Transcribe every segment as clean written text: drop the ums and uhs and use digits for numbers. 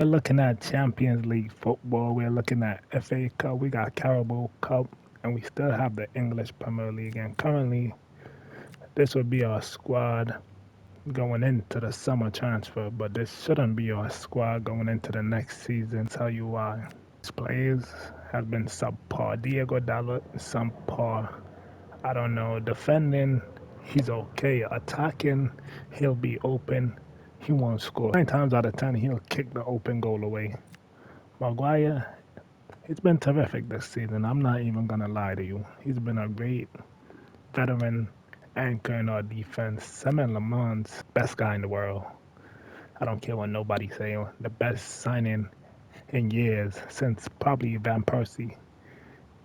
We're looking at Champions League football. We're looking at FA Cup. We got Carabao Cup, and we still have the English Premier League. And currently, this would be our squad going into the summer transfer, but this shouldn't be our squad going into the next season. Tell you why. These players have been subpar. Diego Dalot, subpar. I don't know. Defending, he's okay. Attacking, he'll be open. He won't score. 9 times out of 10, he'll kick the open goal away. Maguire, it's been terrific this season. I'm not even gonna lie to you. He's been a great veteran anchor in our defense. Semen Lamon's best guy in the world. I don't care what nobody say. The best signing in years since probably Van Persie.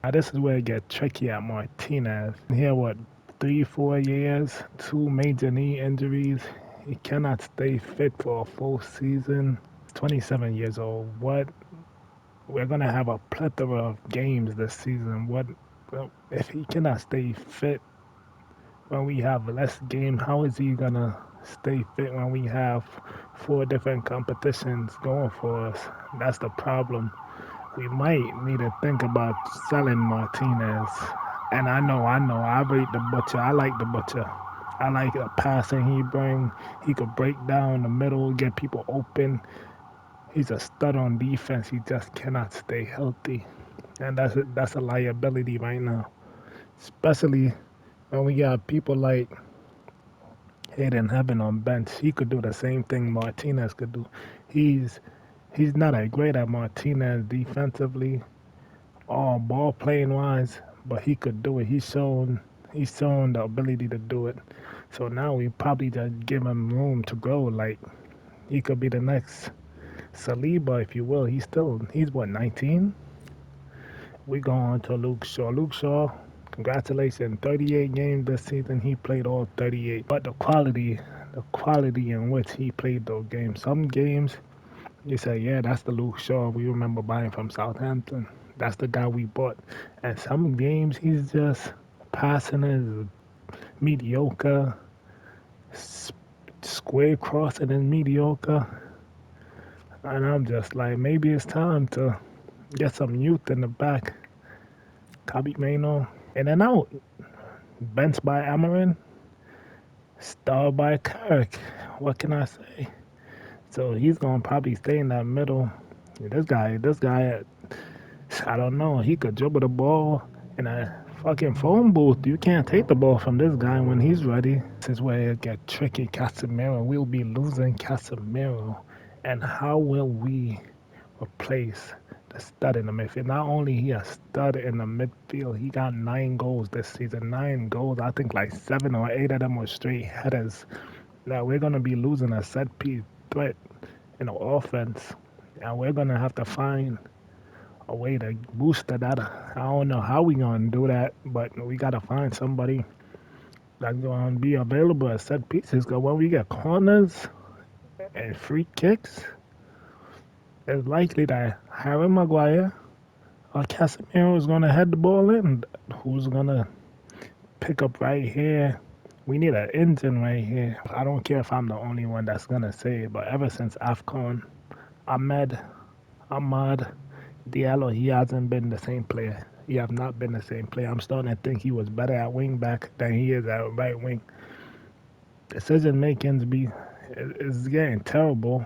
Now this is where it gets tricky at Martinez. Here, what, 3, 4 years, 2 major knee injuries. He cannot stay fit for a full season. 27 years old. What? We're gonna have a plethora of games this season. What? Well, if he cannot stay fit when we have less games, how is he gonna stay fit when we have 4 different competitions going for us? That's the problem. We might need to think about selling Martinez. And I rate the butcher. I like the butcher. I like the passing he bring. He could break down the middle, get people open. He's a stud on defense. He just cannot stay healthy, and that's a liability right now. Especially when we got people like Hayden Heaven on bench. He could do the same thing Martinez could do. He's he's not as great at Martinez defensively or ball playing wise, but he could do it. He's shown the ability to do it. So now we probably just give him room to grow. Like he could be the next Saliba, if you will. He's what, 19? We go on to Luke Shaw. Luke Shaw, congratulations, 38 games this season. He played all 38. But the quality in which he played those games. Some games you say, yeah, that's the Luke Shaw we remember buying from Southampton. That's the guy we bought. And some games he's just passing is mediocre. Square crossing is mediocre. And I'm just like, maybe it's time to get some youth in the back. Kabi Mano, in and out. Benched by Amarin, starred by Carrick. What can I say? So he's gonna probably stay in that middle. This guy, I don't know. He could dribble the ball in a fucking phone booth. You can't take the ball from this guy when he's ready. This is where it gets tricky. Casemiro, we'll be losing Casemiro, and how will we replace the stud in the midfield? Not only he a stud in the midfield, he got 9 goals this season. 9 goals. I think like 7 or 8 of them were straight headers. Now we're gonna be losing a set piece threat in the offense, and we're gonna have to find a way to boost that. I don't know how we gonna do that, but we gotta find somebody that's gonna be available at set pieces. Cause when we get corners and free kicks, it's likely that Harry Maguire or Casemiro is gonna head the ball in. Who's gonna pick up right here? We need an engine right here. I don't care if I'm the only one that's gonna say it, but ever since AFCON, Ahmed, Ahmad, Diallo, he hasn't been the same player. He have not been the same player. I'm starting to think he was better at wing back than he is at right wing. Decision making's is getting terrible.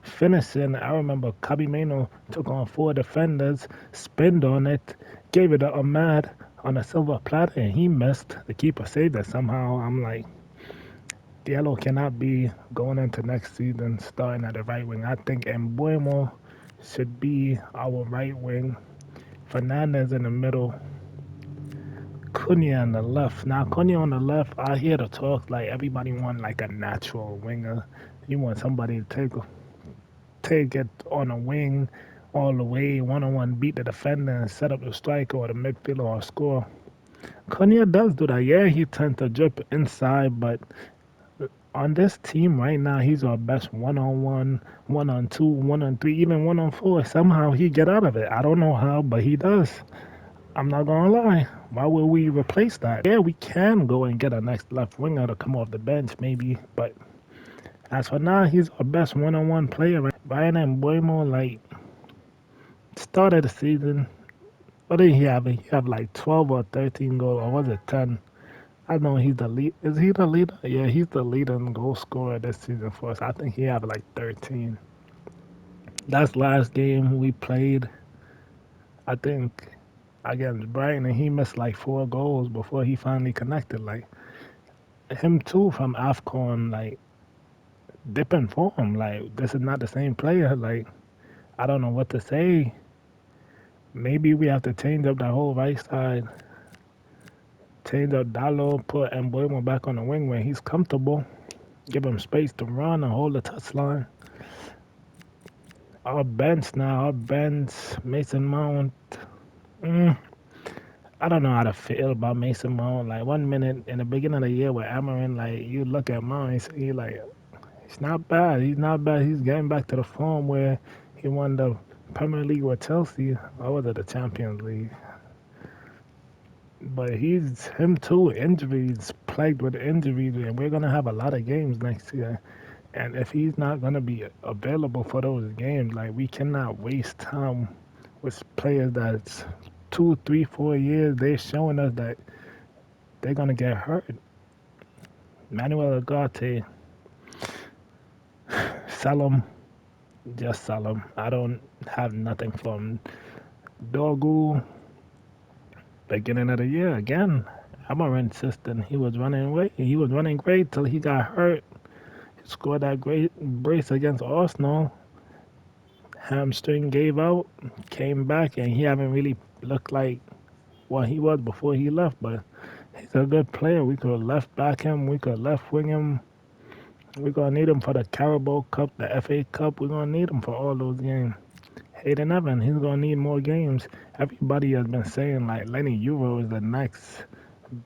Finishing, I remember Kabi Mano took on 4 defenders, spinned on it, gave it to Ahmad on a silver platter, and he missed. The keeper saved it somehow. I'm like, Diallo cannot be going into next season starting at the right wing. I think Embuemo should be our right wing. Fernandez in the middle. Cunha on the left. Now Cunha on the left, I hear the talk like everybody want like a natural winger. You want somebody to take it on a wing all the way, one-on-one beat the defender and set up the striker or the midfielder or score. Cunha does do that. Yeah, he tends to drip inside, but on this team right now, he's our best one-on-one, one-on-two, one-on-three, even one-on-four. Somehow he get out of it. I don't know how, but he does. I'm not gonna lie. Why would we replace that? Yeah, we can go and get a next left winger to come off the bench, maybe, but as for now, he's our best one-on-one player. Ryan and Buemo, like, started the season. What did he have? He had like 12 or 13 goals, or was it 10? I know he's the lead. Is he the leader? Yeah, he's the leader in goal scorer this season for us. I think he had like 13. That's last game we played. I think against Brighton, and he missed like 4 goals before he finally connected. Like him too from Afcon, like dipping form. Like this is not the same player. Like I don't know what to say. Maybe we have to change up the whole right side. Change up Dalo, put Mbuemo back on the wing where he's comfortable. Give him space to run and hold the touchline. Our bench, Mason Mount. Mm, I don't know how to feel about Mason Mount. Like 1 minute in the beginning of the year with Amarin, like you look at Mount, he like he's not bad. He's not bad. He's getting back to the form where he won the Premier League with Chelsea. Or was it the Champions League? But he's him too. Injuries, plagued with injuries, and we're gonna have a lot of games next year. And if he's not gonna be available for those games, like we cannot waste time with players that's 2, 3, 4 years. They're showing us that they're gonna get hurt. Manuel Ugarte, sell him, just sell him. I don't have nothing from Dorgu. Beginning of the year again. I'm a insistent. He was running away. He was running great till he got hurt. He scored that great brace against Arsenal. Hamstring gave out, came back, and he haven't really looked like what he was before he left. But he's a good player. We could have left back him. We could have left wing him. We're gonna need him for the Carabao Cup, the FA Cup. We're gonna need him for all those games. Hayden Evans, he's gonna need more games. Everybody has been saying like Lenny Euro is the next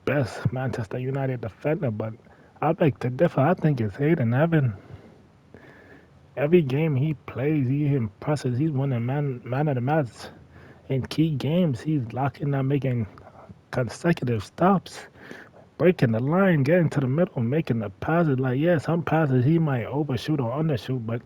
best Manchester United defender, but I beg to differ. I think it's Hayden Evans. Every game he plays, he impresses. He's winning man of the match in key games. He's locking down, making consecutive stops, breaking the line, getting to the middle, making the passes. Like yeah, some passes he might overshoot or undershoot, but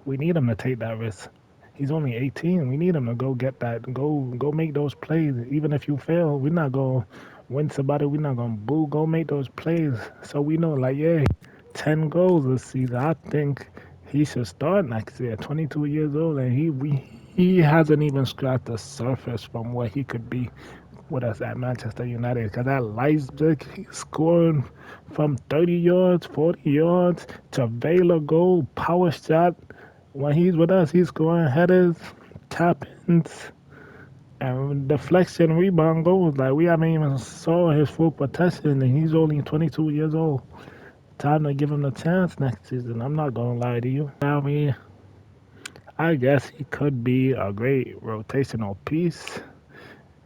we need him to take that risk. He's only 18. We need him to go get that, go make those plays. Even if you fail, we're not gonna win somebody. We're not gonna boo. Go make those plays. So we know, like, yeah, 10 goals this season. I think he should start next year. 22 years old, and he hasn't even scratched the surface from what he could be with us at Manchester United. Because at Leipzig, he's scoring from 30 yards, 40 yards to Vela goal, power shot. When he's with us, he's scoring headers, tap ins, and deflection, rebound goals. Like we haven't even saw his full potential, and he's only 22 years old. Time to give him the chance next season. I'm not gonna lie to you. I mean, I guess he could be a great rotational piece,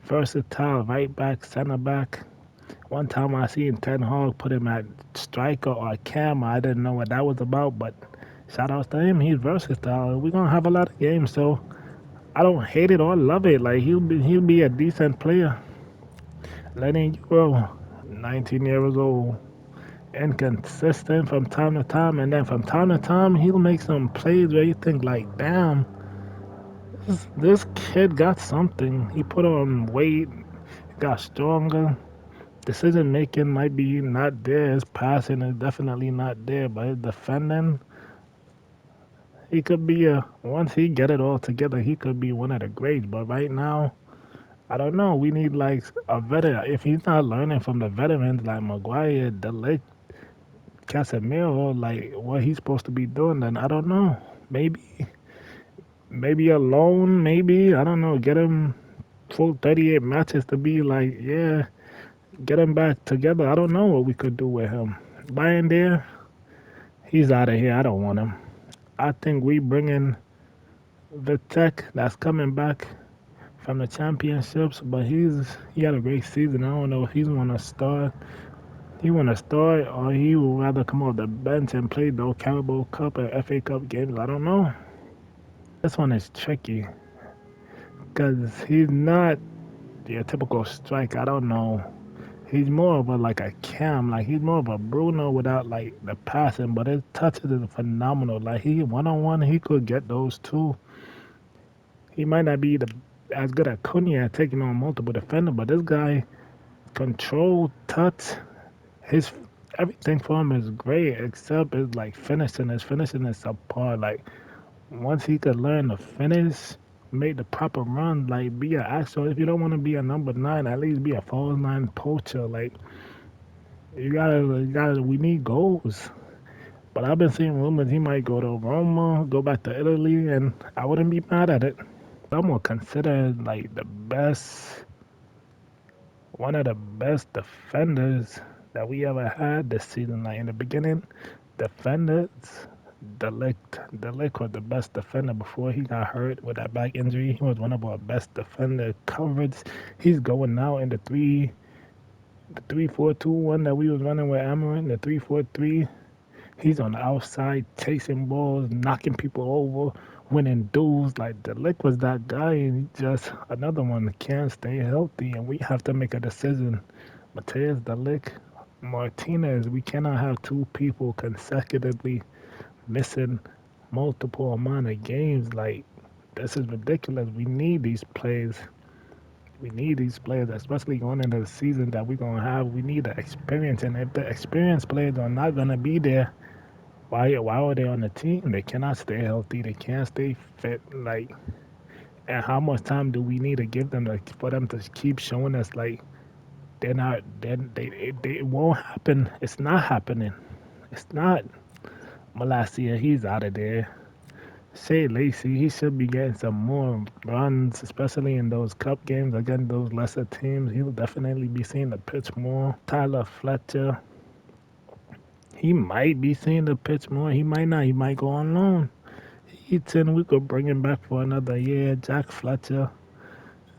versatile right back, center back. One time I seen Ten Hag put him at striker or cam. I didn't know what that was about, but shout out to him. He's versatile. We're gonna have a lot of games, so I don't hate it or love it. Like he'll be a decent player. Letting you grow. 19 years old. Inconsistent from time to time, and then from time to time he'll make some plays where you think like, damn, this kid got something. He put on weight, got stronger. Decision making might be not there. His passing is definitely not there, but his defending, he could be a once he get it all together, he could be one of the greats. But right now, I don't know. We need like a veteran. If he's not learning from the veterans like Maguire, Delict, Casemiro, like what he's supposed to be doing, then I don't know. Maybe a loan. Maybe I don't know. Get him full 38 matches to be like, yeah, get him back together. I don't know what we could do with him. Buying there, he's out of here. I don't want him. I think we bring in the tech that's coming back from the championships, but he had a great season. I don't know if he's want to start. He want to start, or he would rather come off the bench and play the Carabao Cup and FA Cup games. I don't know. This one is tricky because he's not your typical striker. I don't know He's more of a like a Cam, like he's more of a Bruno without like the passing, but his touches is phenomenal. Like he 1-on-1, he could get those too. He might not be the as good at Cunha at taking on multiple defender, but this guy control, touch, his everything for him is great except his like finishing. His finishing is subpar. Like once he could learn to finish, make the proper run, like be an actual. If you don't want to be a number nine, at least be a false nine poacher. Like you gotta. We need goals. But I've been seeing rumors he might go to Roma, go back to Italy, and I wouldn't be mad at it. I'm gonna consider like one of the best defenders that we ever had this season. Like in the beginning, defenders, Delict was the best defender before he got hurt with that back injury. He was one of our best defender coverage. He's going now in the 3-4-2-1 that we was running with Amarin, the 3-4-3. He's on the outside chasing balls, knocking people over, winning duels. Like Delict was that guy, and he just another one that can't stay healthy, and we have to make a decision. Mateus Delict, Martinez. We cannot have two people consecutively missing multiple amount of games. Like this is ridiculous. We need these players. We need these players, especially going into the season that we're gonna have. We need the experience, and if the experienced players are not gonna be there, why are they on the team? They cannot stay healthy. They can't stay fit. Like, and how much time do we need to give them for them to keep showing us like they're not? They it won't happen. It's not happening. It's not. Malasia, he's out of there. Shea Lacey, he should be getting some more runs, especially in those cup games against those lesser teams. He'll definitely be seeing the pitch more. Tyler Fletcher, he might be seeing the pitch more. He might not. He might go on loan. Eaton, we could bring him back for another year. Jack Fletcher,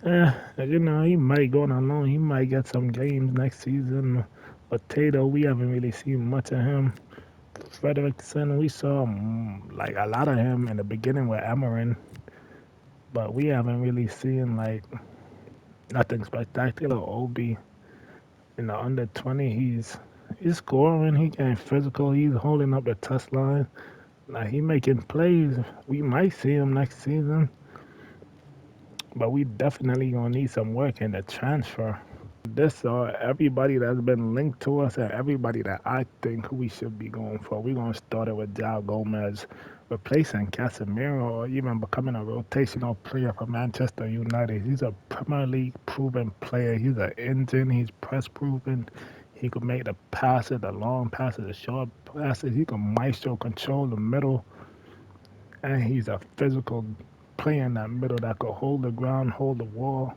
he might go on loan. He might get some games next season. Potato, we haven't really seen much of him. Frederickson, we saw like a lot of him in the beginning with Amarin, but we haven't really seen like nothing spectacular. Obi in the under 20, he's scoring, he getting physical, he's holding up the touch line. Like he making plays. We might see him next season, but we definitely gonna need some work in the transfer. This everybody that's been linked to us and everybody that I think we should be going for. We're gonna start it with Jao Gomez replacing Casemiro or even becoming a rotational player for Manchester United. He's a Premier League proven player. He's an engine. He's press proven. He could make the passes, the long passes, the short passes. He can maestro control the middle, and he's a physical player in that middle that could hold the ground, hold the wall.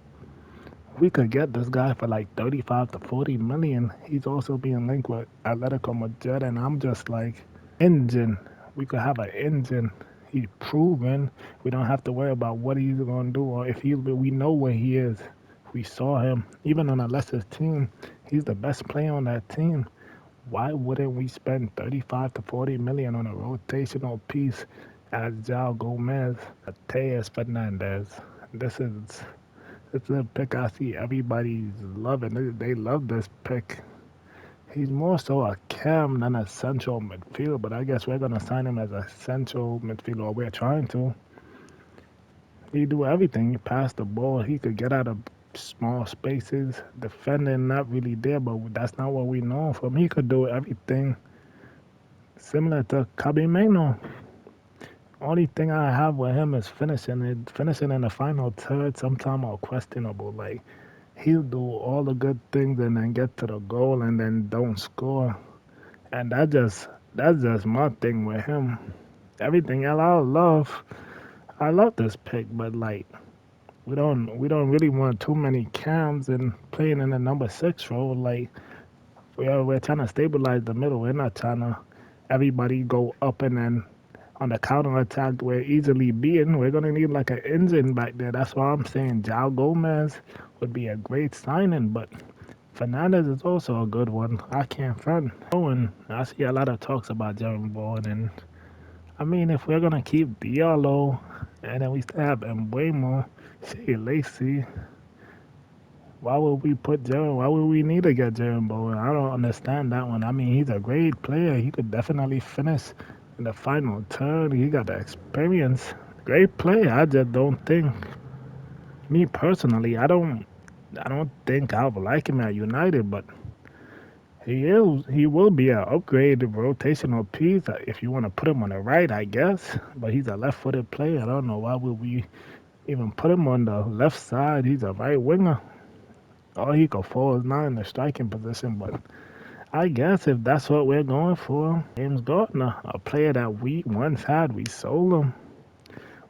We could get this guy for like 35 to 40 million. He's also being linked with Atletico Madrid, and I'm just like, engine. We could have an engine. He's proven. We don't have to worry about what he's going to do or if he's, we know where he is. We saw him. Even on a lesser team, he's the best player on that team. Why wouldn't we spend 35 to 40 million on a rotational piece as Jao Gomez, Mateus Fernandez? This is it's a pick I see everybody's loving. They love this pick. He's more so a cam than a central midfield, but I guess we're gonna sign him as a central midfielder. Or we're trying to. He do everything. He pass the ball. He could get out of small spaces. Defending not really there, but that's not what we know from. He could do everything similar to Kabi Mano. Only thing I have with him is finishing it. Finishing in the final third, sometimes are questionable. Like he'll do all the good things and then get to the goal and then don't score. And that's just my thing with him. Everything else I love this pick, but like we don't really want too many cams and playing in the number six role. Like we're trying to stabilize the middle. We're not trying to everybody go up and then on the counter attack we're easily beaten. We're gonna need like an engine back there. That's why I'm saying Jao Gomez would be a great signing, but Fernandez is also a good one. I can't front. Bowen, I see a lot of talks about Jeremy Bowen, and I mean if we're gonna keep Diallo and then we still have Embuemo, Shea Lacey, Why would we put Jaren? Why would we need to get Jaren Bowen? I don't understand that one. I mean, he's a great player. He could definitely finish in the final third. He got the experience. Great player. I just don't think, me personally, I don't think I would like him at United, but he will be an upgraded rotational piece if you want to put him on the right, I guess. But he's a left-footed player. I don't know why would we even put him on the left side. He's a right winger. All he could fall is not in the striking position, but I guess if that's what we're going for, James Gardner, a player that we once had, we sold him.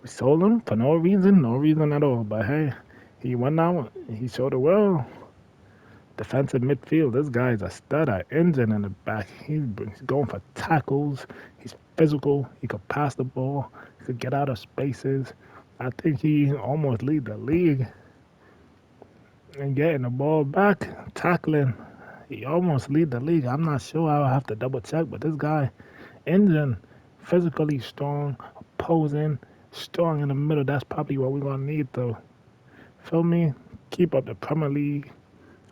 We sold him for no reason at all. But hey, he went out. He showed the world. Defensive midfield. This guy is a stud, an engine in the back. He's going for tackles. He's physical. He could pass the ball. He could get out of spaces. I think he almost lead the league in getting the ball back, tackling. He almost lead the league. I'm not sure. I'll have to double check. But this guy, engine, physically strong, opposing, strong in the middle. That's probably what we're gonna need to feel me. Keep up the Premier League.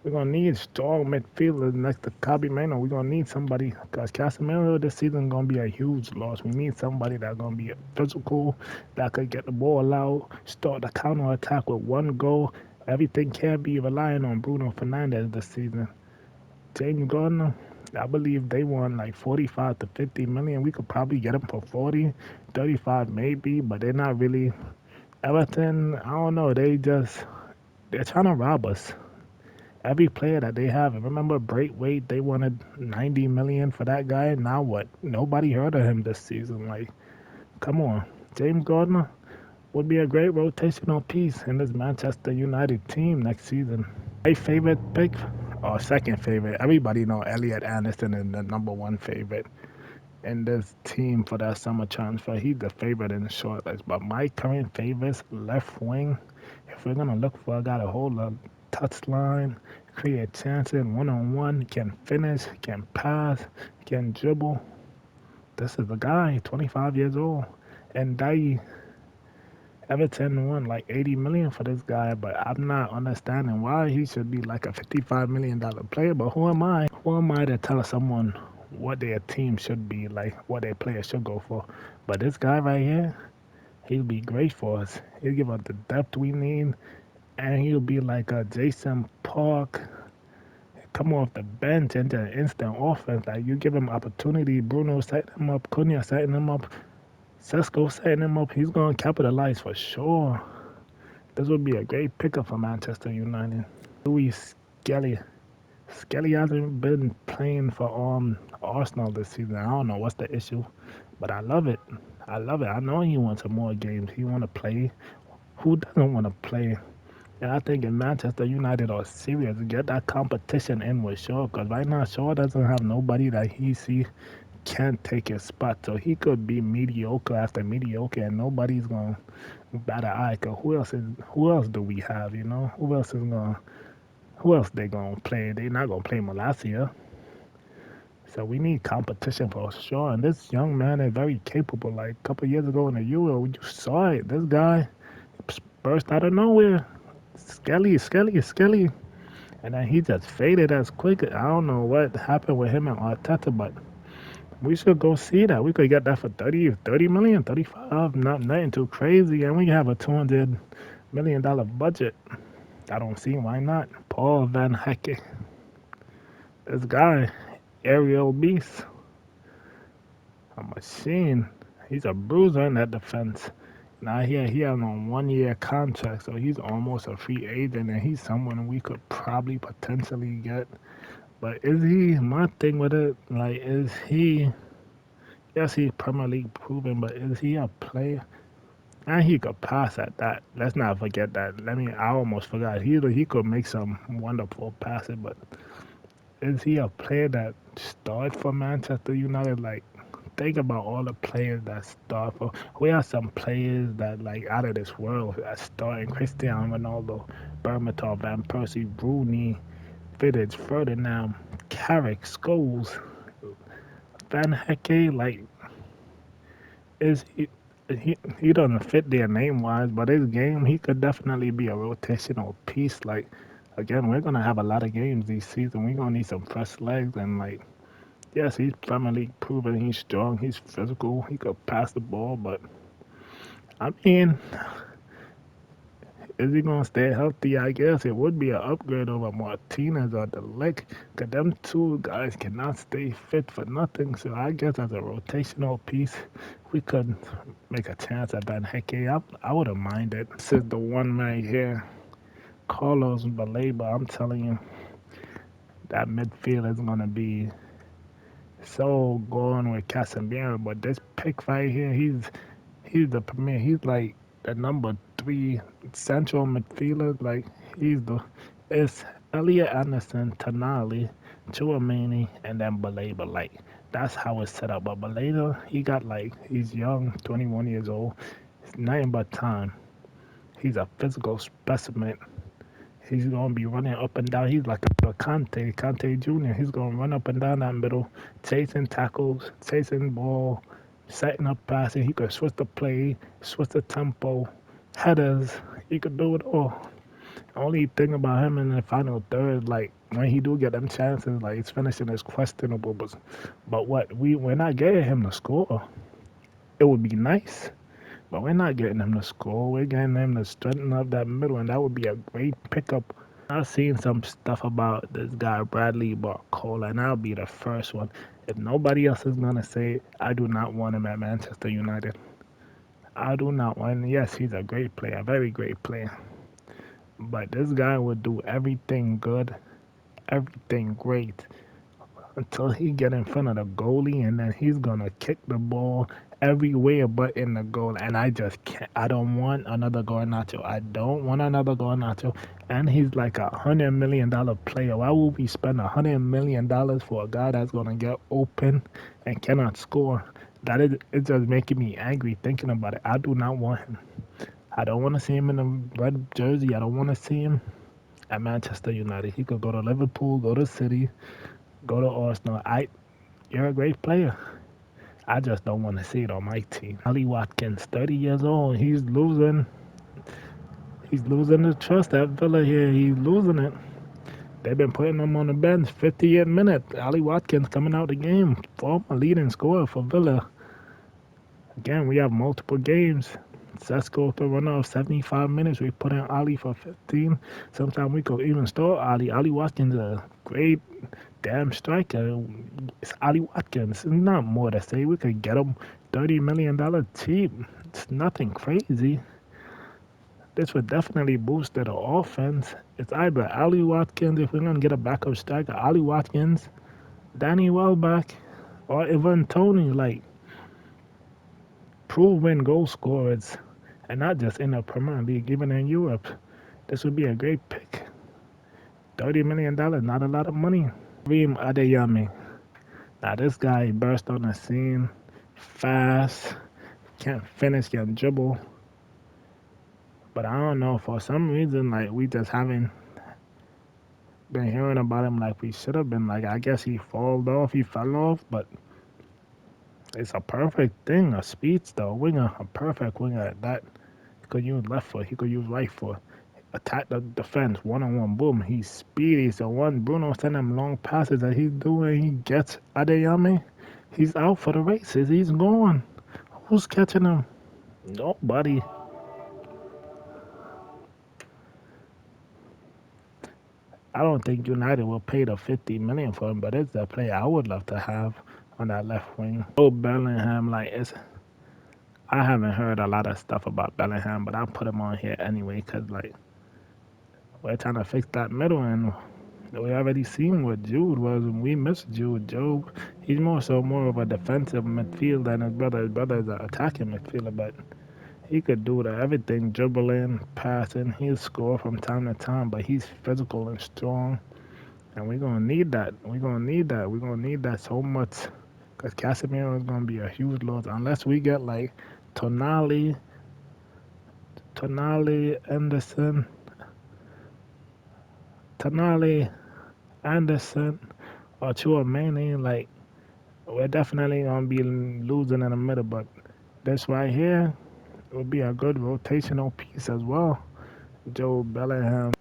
We're gonna need strong midfielders next to Kobe Mano. We're gonna need somebody because Casemiro this season gonna be a huge loss. We need somebody that's gonna be physical, that could get the ball out, start the counter attack with one goal. Everything can't be relying on Bruno Fernandes this season. James Gardner, I believe they want like 45 to 50 million. We could probably get them for 40, 35 maybe, but they're not really. Everton, I don't know. They're trying to rob us. Every player that they have, and remember Braithwaite, they wanted 90 million for that guy. Now what? Nobody heard of him this season. Like, come on. James Gardner would be a great rotational piece in this Manchester United team next season. My favorite pick, or second favorite, everybody know Elliot Anderson is the number one favorite in this team for that summer transfer. He's the favorite in the short list. But my current favorites, left wing, if we're gonna look for a guy to hold a touchline, create chances one on one, can finish, can pass, can dribble. This is the guy, 25 years old. And they Everton won like 80 million for this guy, but I'm not understanding why he should be like a $55 million player. But who am I? Who am I to tell someone what their team should be, like what their players should go for? But this guy right here, he'll be great for us. He'll give us the depth we need, and he'll be like a Jason Park, come off the bench into an instant offense. Like you give him opportunity, Bruno setting him up, Cunha setting him up, Sesko setting him up. He's gonna capitalize for sure. This would be a great pickup for Manchester United. Louis Skelly. Skelly hasn't been playing for Arsenal this season. I don't know what's the issue, but I love it. I love it. I know he wants some more games. He want to play. Who doesn't want to play? And I think in Manchester United are serious. Get that competition in with Shaw, because right now Shaw doesn't have nobody that he see can't take his spot. So he could be mediocre after mediocre, and nobody's gonna bat an eye. Cause who else do we have? You know, who else they gonna play? They not gonna play Malacia. So we need competition for sure. And this young man is very capable. Like a couple years ago in the Euro, we just saw it. This guy burst out of nowhere. Skelly. And then he just faded as quick. I don't know what happened with him and Arteta, but we should go see that. We could get that for 30 million, 35, nothing too crazy. And we have a $200 million budget. I don't see why not. Paul Van Hecke. This guy, aerial beast, a machine. He's a bruiser in that defense. Now he has on 1 year contract, so he's almost a free agent, and he's someone we could probably potentially get. But is he? My thing with it, like, is he? Yes, he's Premier League proven, but is he a player? And he could pass at that. Let's not forget that. I almost forgot. He could make some wonderful passes, but is he a player that starts for Manchester United? Like, think about all the players that start for. We have some players that like out of this world that starting: Cristiano Ronaldo, Berbatov, Van Persie, Rooney, Vidic, Ferdinand, Carrick, Scholes, Van Hecke. Like, is he doesn't fit there name wise, but his game he could definitely be a rotational piece. Like Again, we're gonna have a lot of games this season. We're gonna need some fresh legs and like yes, he's Premier League proven he's strong, he's physical, he could pass the ball, but I mean, is he gonna stay healthy? I guess it would be an upgrade over Martinez or the Lick, cause them two guys cannot stay fit for nothing. So I guess as a rotational piece, we could make a chance at Ben Hickey. I wouldn't mind it. This is the one right here, Carlos Baleba. I'm telling you, that midfield is gonna be so going with Casemiro. But this pick right here, he's the premier. He's like the number three central midfielder. Like he's the it's Elliot Anderson, Tonali, Chouameni, and then Baleba. Like that's how it's set up. But Baleba, he got like he's young, 21 years old. It's nothing but time. He's a physical specimen. He's gonna be running up and down. He's like a Conte Jr. He's gonna run up and down that middle, chasing tackles, chasing ball, setting up passing. He could switch the play, switch the tempo, headers. He could do it all. Only thing about him in the final third, like when he do get them chances, like his finishing is questionable. But what we're not getting him to score. It would be nice, but we're not getting him to score. We're getting him to strengthen up that middle, and that would be a great pickup. I've seen some stuff about this guy Bradley Barcola, and I'll be the first one. If nobody else is gonna say it, I do not want him at Manchester United. I do not want him. Yes, he's a great player, a very great player. But this guy would do everything good, everything great until he get in front of the goalie, and then he's gonna kick the ball everywhere but in the goal. And I just can't. I don't want another Garnacho. I don't want another Garnacho. And he's like $100 million player. Why would we spend $100 million for a guy that's gonna get open and cannot score? That is, it's just making me angry thinking about it. I do not want him. I don't want to see him in a red jersey. I don't want to see him at Manchester United. He could go to Liverpool, go to City, go to Arsenal. You're a great player. I just don't want to see it on my team. Ali Watkins, 30 years old. He's losing. He's losing the trust at Villa here. He's losing it. They've been putting him on the bench 50th minute. Ali Watkins coming out the game. Former leading scorer for Villa. Again, we have multiple games. Sesko to run off 75 minutes. We put in Ali for 15. Sometimes we could even start Ali. Ali Watkins is a great damn striker. It's Ali Watkins. It's not more to say. We could get him $30 million cheap. It's nothing crazy. This would definitely boost the offense. It's either Ali Watkins, if we're going to get a backup striker, Ali Watkins, Danny Welbeck, or Ivan Tony. Like, proven goal scorers, and not just in the Premier League, even in Europe. This would be a great pick. $30 million, not a lot of money. Reem Adeyemi. Now this guy burst on the scene, fast, can't finish, can dribble. But I don't know, for some reason, like we just haven't been hearing about him like we should have been. Like I guess he fell off, but it's a perfect thing, a speedster, winger, a perfect winger at that. He could use left foot, he could use right foot. Attack the defense, one on one, boom. He's speedy. So one Bruno send him long passes that he's doing, he gets Adeyemi. He's out for the races. He's gone. Who's catching him? Nobody. I don't think United will pay the 50 million for him, but it's the player I would love to have on that left wing. Oh, Bellingham, like it's. I haven't heard a lot of stuff about Bellingham, but I'll put him on here anyway because like we're trying to fix that middle, and we already seen what Jude was, and we miss Jude. Joe, he's more of a defensive midfielder than his brother. His brother is an attacking midfielder, but he could do everything, dribbling, passing. He'll score from time to time, but he's physical and strong, and we're gonna need that. We're gonna need that. We're gonna need that so much, because Casemiro is gonna be a huge loss unless we get like Tonali, Anderson, Tonali, Anderson, or Chouameni. Like we're definitely gonna be losing in the middle, but this right here will be a good rotational piece as well. Joe Bellingham.